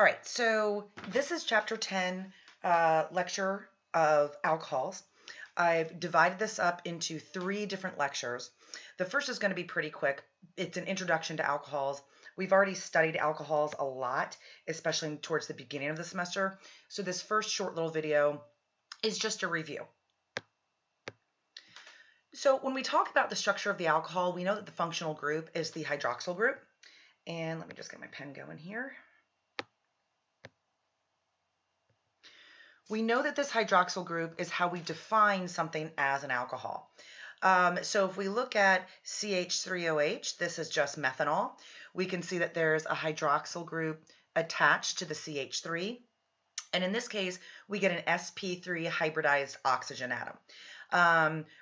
All right, so this is chapter 10, lecture of alcohols. I've divided this up into 3 different lectures. The first is going to be pretty quick. It's an introduction to alcohols. We've already studied alcohols a lot, especially towards the beginning of the semester. So this first short little video is just a review. So when we talk about the structure of the alcohol, we know that the functional group is the hydroxyl group. And let me just get my pen going here. We know that this hydroxyl group is how we define something as an alcohol. So if we look at CH3OH, this is just methanol. We can see that there's a hydroxyl group attached to the CH3. And in this case, we get an sp3 hybridized oxygen atom.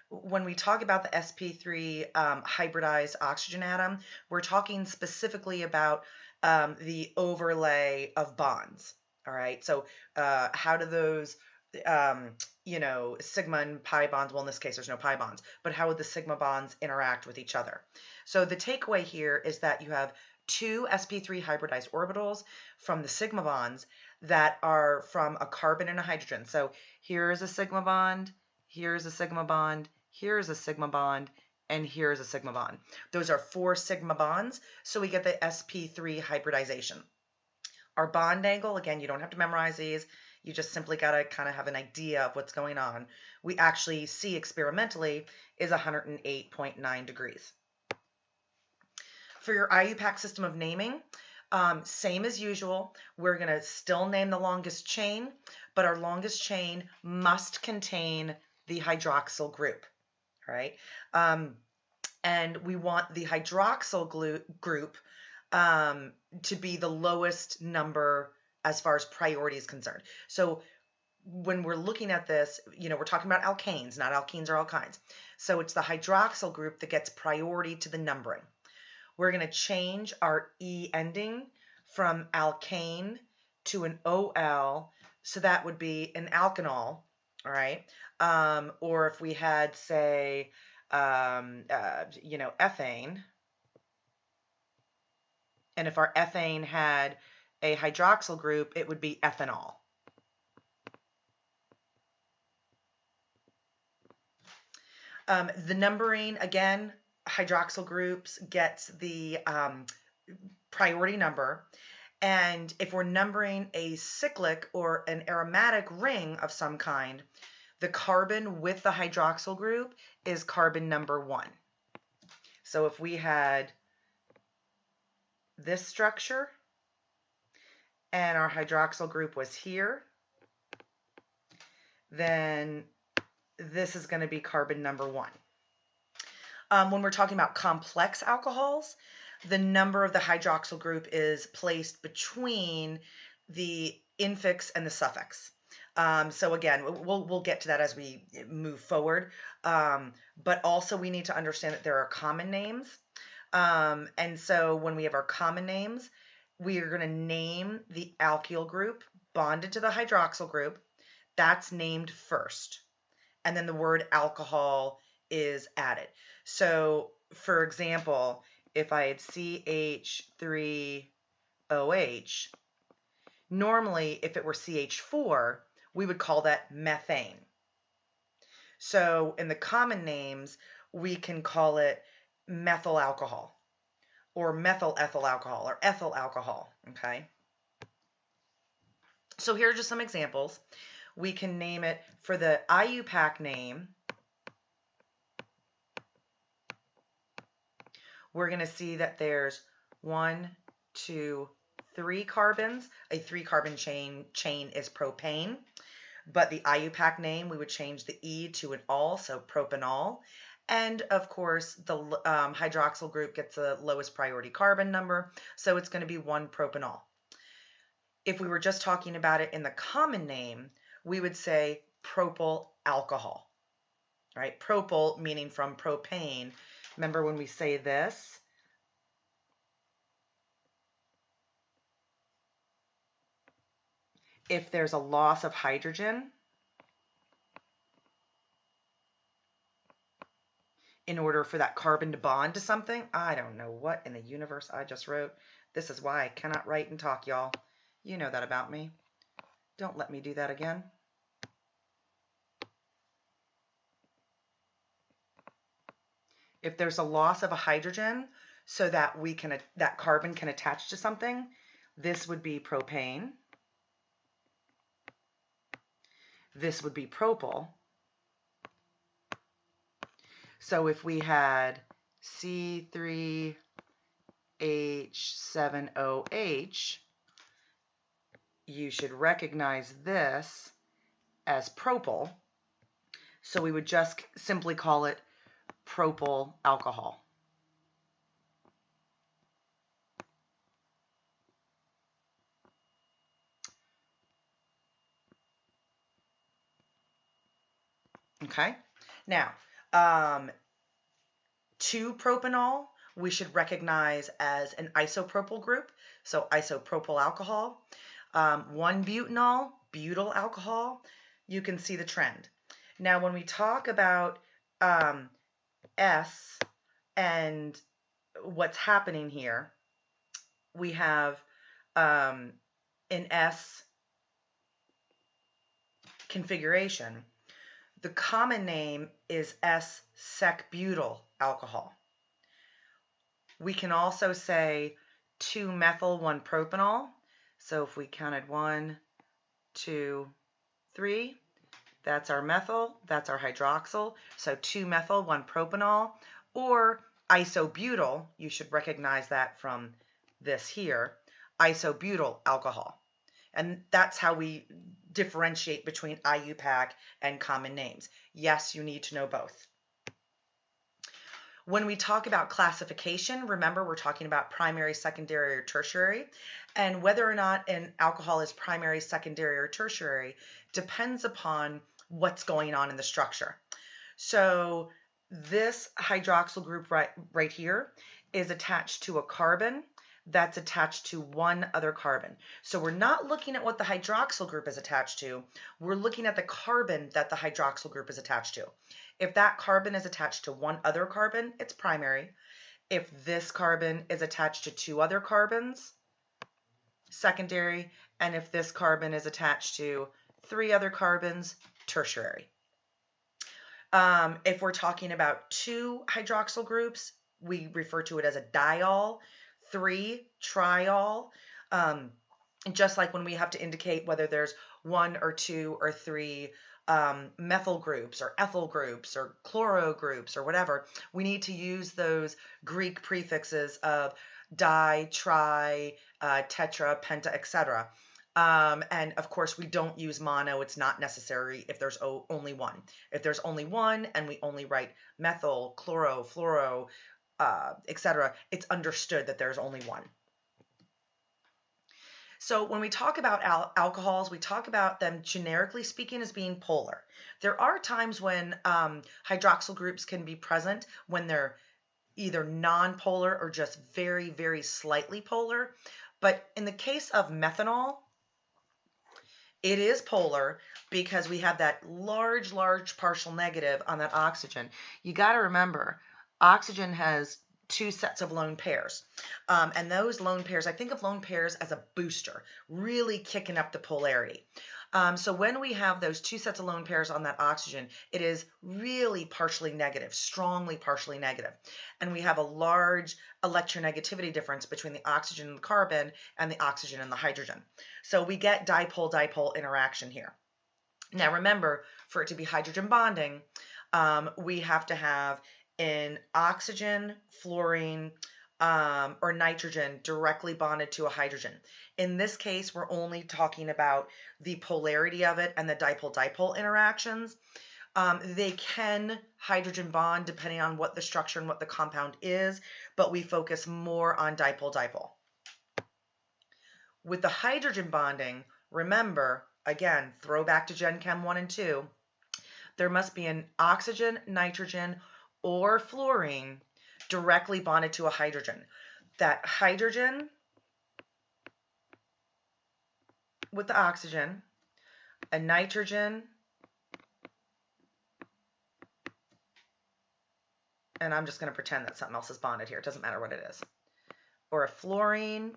When we talk about the sp3 hybridized oxygen atom, we're talking specifically about the overlay of bonds. All right, so how do those, sigma and pi bonds, well, in this case, there's no pi bonds, but how would the sigma bonds interact with each other? So the takeaway here is that you have 2 sp3 hybridized orbitals from the sigma bonds that are from a carbon and a hydrogen. So here's a sigma bond, here's a sigma bond, here's a sigma bond, and here's a sigma bond. Those are 4 sigma bonds, so we get the sp3 hybridization. Our bond angle, again, you don't have to memorize these. You just simply got to kind of have an idea of what's going on. We actually see experimentally is 108.9 degrees. For your IUPAC system of naming, same as usual. We're going to still name the longest chain, but our longest chain must contain the hydroxyl group, right? And we want the hydroxyl group to be the lowest number as far as priority is concerned. So when we're looking at this, we're talking about alkanes, not alkenes or alkynes. So it's the hydroxyl group that gets priority to the numbering. We're going to change our E ending from alkane to an OL, so that would be an alkanol, all right? Or if we had, say, ethane, and if our ethane had a hydroxyl group, it would be ethanol. The numbering, again, hydroxyl groups gets the priority number. And if we're numbering a cyclic or an aromatic ring of some kind, the carbon with the hydroxyl group is carbon number 1. So if we had this structure and our hydroxyl group was here, then this is going to be carbon number 1. When we're talking about complex alcohols, the number of the hydroxyl group is placed between the infix and the suffix. So again, we'll get to that as we move forward. But also we need to understand that there are common names. And so when we have our common names, we are going to name the alkyl group bonded to the hydroxyl group. That's named first. And then the word alcohol is added. So for example, if I had CH3OH, normally if it were CH4, we would call that methane. So in the common names, we can call it methyl alcohol or methyl ethyl alcohol or ethyl alcohol, okay? So here are just some examples. We can name it for the IUPAC name. We're going to see that there's 1, 2, 3 carbons. A 3-carbon chain is propane. But the IUPAC name, we would change the E to an ol, so propanol. And of course, the hydroxyl group gets the lowest priority carbon number, so it's going to be 1-propanol. If we were just talking about it in the common name, we would say propyl alcohol, right? Propyl meaning from propane. Remember when we say this? If there's a loss of hydrogen, in order for that carbon to bond to something, I don't know what in the universe I just wrote. This is why I cannot write and talk, y'all. You know that about me. Don't let me do that again. If there's a loss of a hydrogen so that that carbon can attach to something, this would be propane. This would be propyl. So if we had C3H7OH, you should recognize this as propyl. So we would just simply call it propyl alcohol. Okay, now 2-propanol we should recognize as an isopropyl group, so isopropyl alcohol. 1-butanol, butyl alcohol, you can see the trend. Now when we talk about S and what's happening here, we have an S configuration. The common name is S-sec-butyl alcohol. We can also say 2-methyl 1-propanol. So if we counted 1, 2, 3, that's our methyl, that's our hydroxyl. So 2-methyl 1-propanol, or isobutyl, you should recognize that from this here, isobutyl alcohol. And that's how we differentiate between IUPAC and common names. Yes, you need to know both. When we talk about classification, remember we're talking about primary, secondary, or tertiary. And whether or not an alcohol is primary, secondary, or tertiary depends upon what's going on in the structure. So this hydroxyl group right here is attached to a carbon that's attached to one other carbon. So we're not looking at what the hydroxyl group is attached to. We're looking at the carbon that the hydroxyl group is attached to. If that carbon is attached to one other carbon, it's primary. If this carbon is attached to 2 other carbons, secondary. And if this carbon is attached to 3 other carbons, tertiary. If we're talking about 2 hydroxyl groups, we refer to it as a diol, 3 triol. Just like when we have to indicate whether there's 1 or 2 or 3 methyl groups or ethyl groups or chloro groups or whatever, we need to use those Greek prefixes of di, tri, tetra, penta, etc. And of course, we don't use mono. It's not necessary if there's only one. If there's only one and we only write methyl, chloro, fluoro, etc., it's understood that there's only one. So when we talk about alcohols, we talk about them generically speaking as being polar. There are times when hydroxyl groups can be present when they're either non-polar or just very, very slightly polar. But in the case of methanol, it is polar because we have that large, large partial negative on that oxygen. You got to remember, oxygen has 2 sets of lone pairs. And those lone pairs, I think of lone pairs as a booster, really kicking up the polarity. So when we have those 2 sets of lone pairs on that oxygen, it is really partially negative, strongly partially negative. And we have a large electronegativity difference between the oxygen and the carbon and the oxygen and the hydrogen. So we get dipole-dipole interaction here. Now remember, for it to be hydrogen bonding, we have to have an oxygen, fluorine, or nitrogen directly bonded to a hydrogen. In this case, we're only talking about the polarity of it and the dipole-dipole interactions. They can hydrogen bond depending on what the structure and what the compound is, but we focus more on dipole-dipole. With the hydrogen bonding, remember, again, throw back to Gen Chem 1 and 2, there must be an oxygen, nitrogen, or fluorine directly bonded to a hydrogen. That hydrogen with the oxygen, a nitrogen, and I'm just going to pretend that something else is bonded here. It doesn't matter what it is. Or a fluorine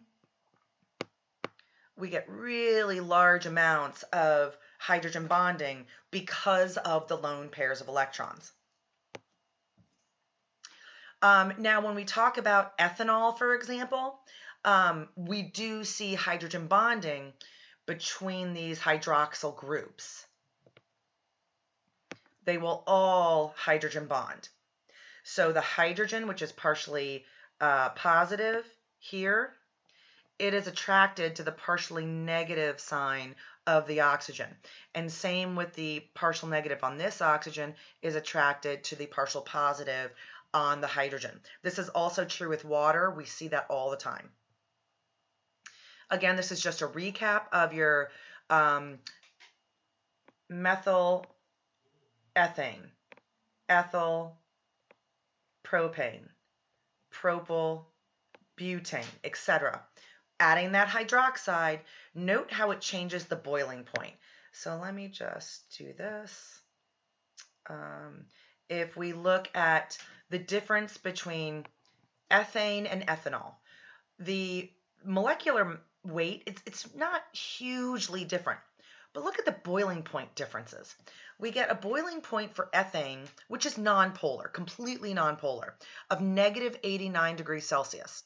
we get really large amounts of hydrogen bonding because of the lone pairs of electrons. Now, when we talk about ethanol, for example, we do see hydrogen bonding between these hydroxyl groups. They will all hydrogen bond. So the hydrogen, which is partially positive here, it is attracted to the partially negative sign of the oxygen. And same with the partial negative on this oxygen is attracted to the partial positive on the hydrogen. This is also true with water. We see that all the time. Again, this is just a recap of your methyl ethane, ethyl propane, propyl butane, etc. Adding that hydroxide, note how it changes the boiling point. So let me just do this. If we look at the difference between ethane and ethanol, the molecular weight, it's not hugely different. But look at the boiling point differences. We get a boiling point for ethane, which is nonpolar, completely nonpolar, of negative 89 degrees Celsius.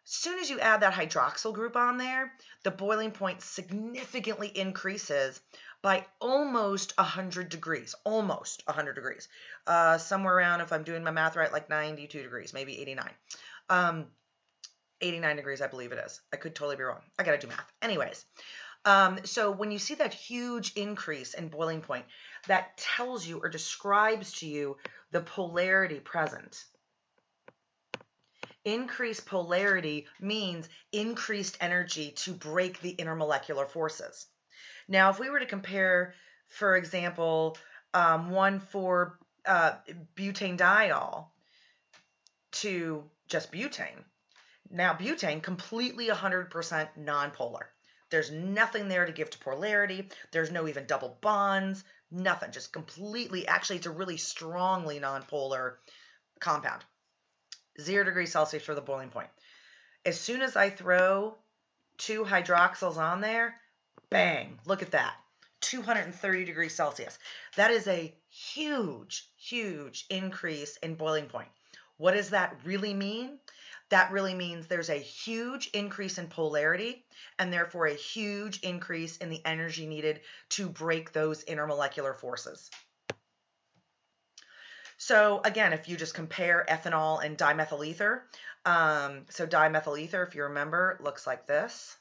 As soon as you add that hydroxyl group on there, the boiling point significantly increases by almost 100 degrees, almost 100 degrees. Somewhere around, if I'm doing my math right, like 92 degrees, maybe 89. 89 degrees, I believe it is. I could totally be wrong. I got to do math. Anyways. So when you see that huge increase in boiling point, that tells you or describes to you the polarity present. Increased polarity means increased energy to break the intermolecular forces. Now, if we were to compare, for example, 1,4-butanediol to just butane, now butane completely 100% nonpolar. There's nothing there to give to polarity. There's no even double bonds, nothing, just completely, actually it's a really strongly nonpolar compound. 0 degrees Celsius for the boiling point. As soon as I throw 2 hydroxyls on there, bang, look at that, 230 degrees Celsius. That is a huge, huge increase in boiling point. What does that really mean? That really means there's a huge increase in polarity and therefore a huge increase in the energy needed to break those intermolecular forces. So again, if you just compare ethanol and dimethyl ether, so dimethyl ether, if you remember, looks like this.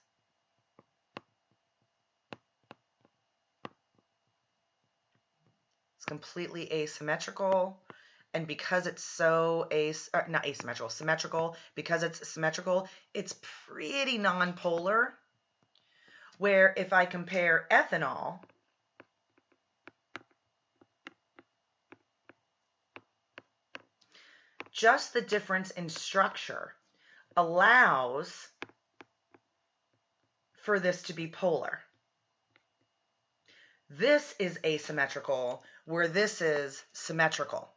It's completely asymmetrical. And because it's so symmetrical, because it's symmetrical, it's pretty nonpolar. Where if I compare ethanol, just the difference in structure allows for this to be polar. This is asymmetrical, where this is symmetrical.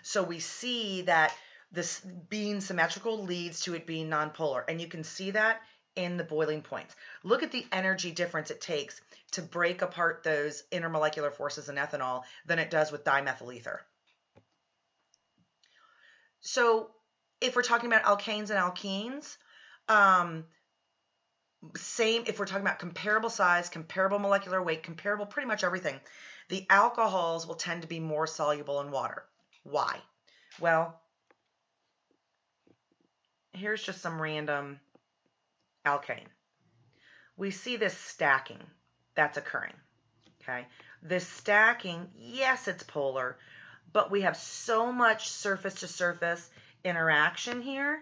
So we see that this being symmetrical leads to it being nonpolar, and you can see that in the boiling points. Look at the energy difference it takes to break apart those intermolecular forces in ethanol than it does with dimethyl ether. So if we're talking about alkanes and alkenes, same, if we're talking about comparable size, comparable molecular weight, comparable pretty much everything, the alcohols will tend to be more soluble in water. Why? Well, here's just some random alkane. We see this stacking that's occurring, okay? This stacking, yes, it's polar, but we have so much surface-to-surface interaction here.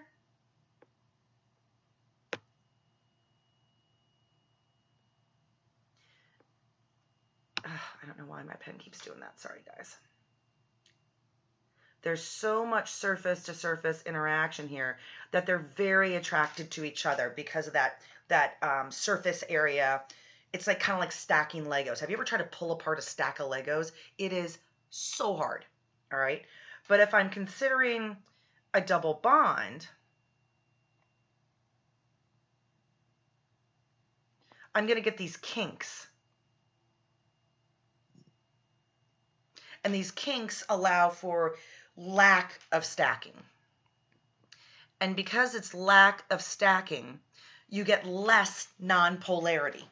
I don't know why my pen keeps doing that. Sorry, guys. There's so much surface-to-surface interaction here that they're very attracted to each other because of that surface area. It's like kind of like stacking Legos. Have you ever tried to pull apart a stack of Legos? It is so hard, all right? But if I'm considering a double bond, I'm going to get these kinks. And these kinks allow for lack of stacking. And because it's lack of stacking, you get less nonpolarity.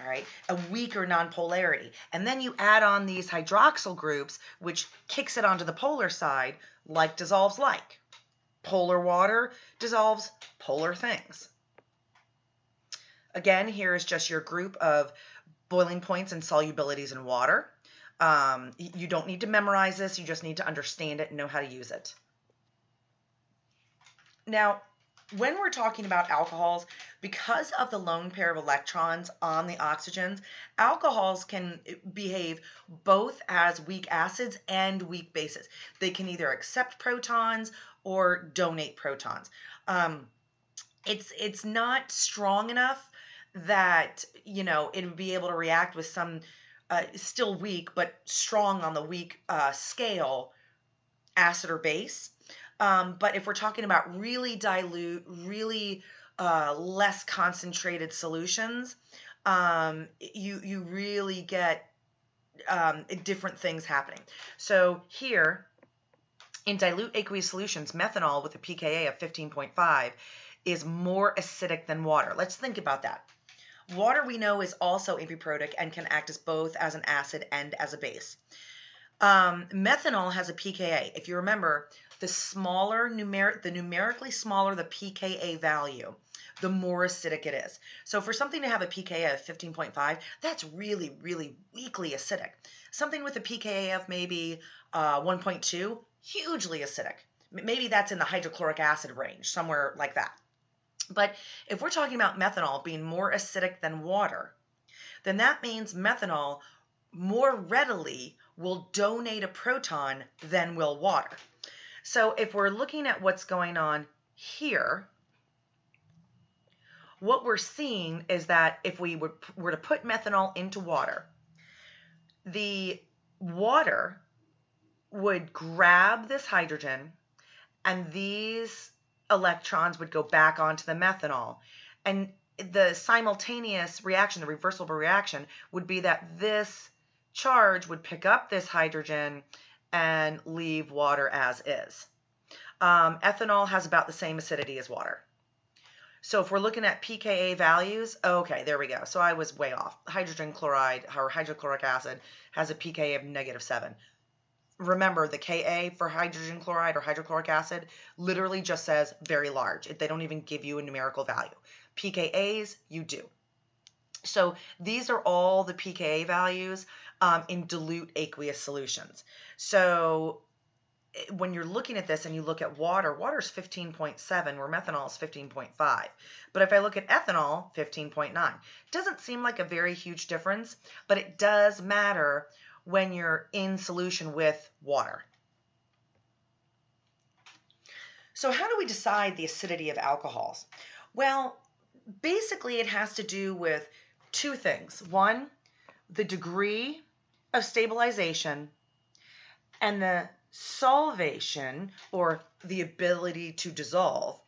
All right, a weaker nonpolarity. And then you add on these hydroxyl groups, which kicks it onto the polar side, like dissolves like. Polar water dissolves polar things. Again, here is just your group of boiling points and solubilities in water. You don't need to memorize this, you just need to understand it and know how to use it. Now, when we're talking about alcohols, because of the lone pair of electrons on the oxygens, alcohols can behave both as weak acids and weak bases. They can either accept protons or donate protons. It's not strong enough that, you know, it would be able to react with some still weak but strong on the weak scale acid or base. But if we're talking about really dilute, really less concentrated solutions, you really get different things happening. So here, in dilute aqueous solutions, methanol with a pKa of 15.5 is more acidic than water. Let's think about that. Water, we know, is also amphiprotic and can act as both as an acid and as a base. Methanol has a pKa. If you remember, the numerically smaller the pKa value, the more acidic it is. So for something to have a pKa of 15.5, that's really, really weakly acidic. Something with a pKa of maybe 1.2, hugely acidic. Maybe that's in the hydrochloric acid range, somewhere like that. But if we're talking about methanol being more acidic than water, then that means methanol more readily will donate a proton than will water. So if we're looking at what's going on here, what we're seeing is that if we were to put methanol into water, the water would grab this hydrogen and these electrons would go back onto the methanol. And the simultaneous reaction, the reversible reaction, would be that this charge would pick up this hydrogen and leave water as is. Ethanol has about the same acidity as water. So if we're looking at pKa values, okay, there we go. So I was way off. Hydrogen chloride or hydrochloric acid has a pKa of -7. Remember, the Ka for hydrogen chloride or hydrochloric acid literally just says very large. They don't even give you a numerical value. pKa's, you do. So these are all the pKa values in dilute aqueous solutions. So when you're looking at this and you look at water, water's 15.7 where methanol is 15.5. But if I look at ethanol, 15.9. Doesn't seem like a very huge difference, but it does matter when you're in solution with water. So how do we decide the acidity of alcohols? Well, basically it has to do with two things. One, the degree of stabilization and the solvation, or the ability to dissolve,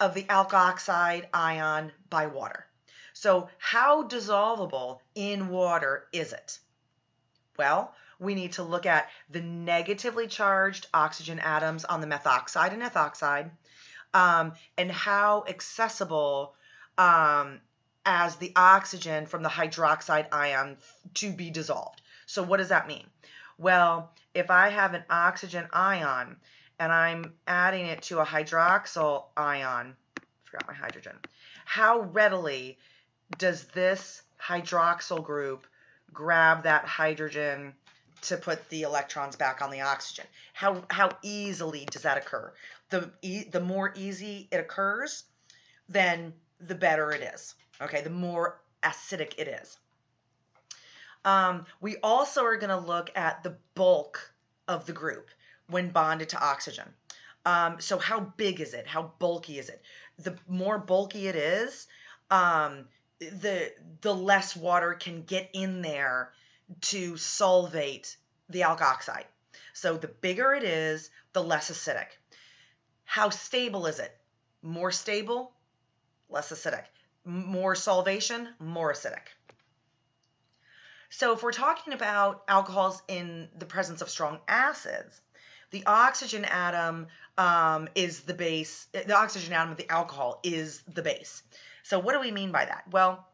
of the alkoxide ion by water. So how dissolvable in water is it? Well, we need to look at the negatively charged oxygen atoms on the methoxide and ethoxide, and how accessible as the oxygen from the hydroxide ion to be dissolved. So what does that mean? Well, if I have an oxygen ion and I'm adding it to a hydroxyl ion, forgot my hydrogen, how readily does this hydroxyl group grab that hydrogen to put the electrons back on the oxygen? How easily does that occur? The more easy it occurs, then the better it is. Okay, the more acidic it is. We also are going to look at the bulk of the group when bonded to oxygen. So how big is it? How bulky is it? The more bulky it is, the less water can get in there to solvate the alkoxide. So the bigger it is, the less acidic. How stable is it? More stable, less acidic. more solvation, more acidic. So if we're talking about alcohols in the presence of strong acids, the oxygen atom is the base. The oxygen atom of the alcohol is the base. So what do we mean by that? Well,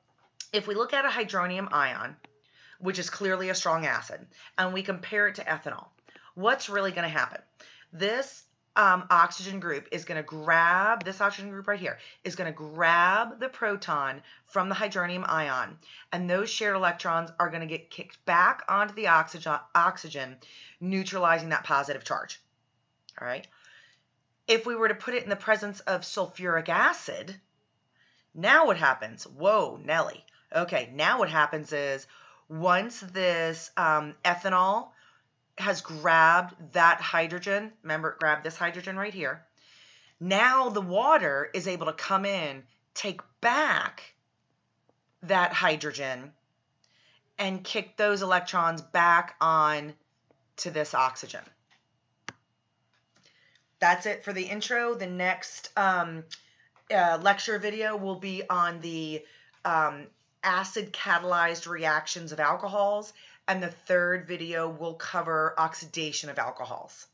if we look at a hydronium ion, which is clearly a strong acid, and we compare it to ethanol, what's really going to happen? This oxygen group is going to grab, this oxygen group right here, is going to grab the proton from the hydronium ion, and those shared electrons are going to get kicked back onto the oxygen, neutralizing that positive charge. All right. If we were to put it in the presence of sulfuric acid, now what happens? Whoa, Nelly. Okay, now what happens is once this ethanol has grabbed that hydrogen, remember, grab this hydrogen right here, now the water is able to come in, take back that hydrogen, and kick those electrons back on to this oxygen. That's it for the intro. The next lecture video will be on the acid catalyzed reactions of alcohols, and the third video will cover oxidation of alcohols.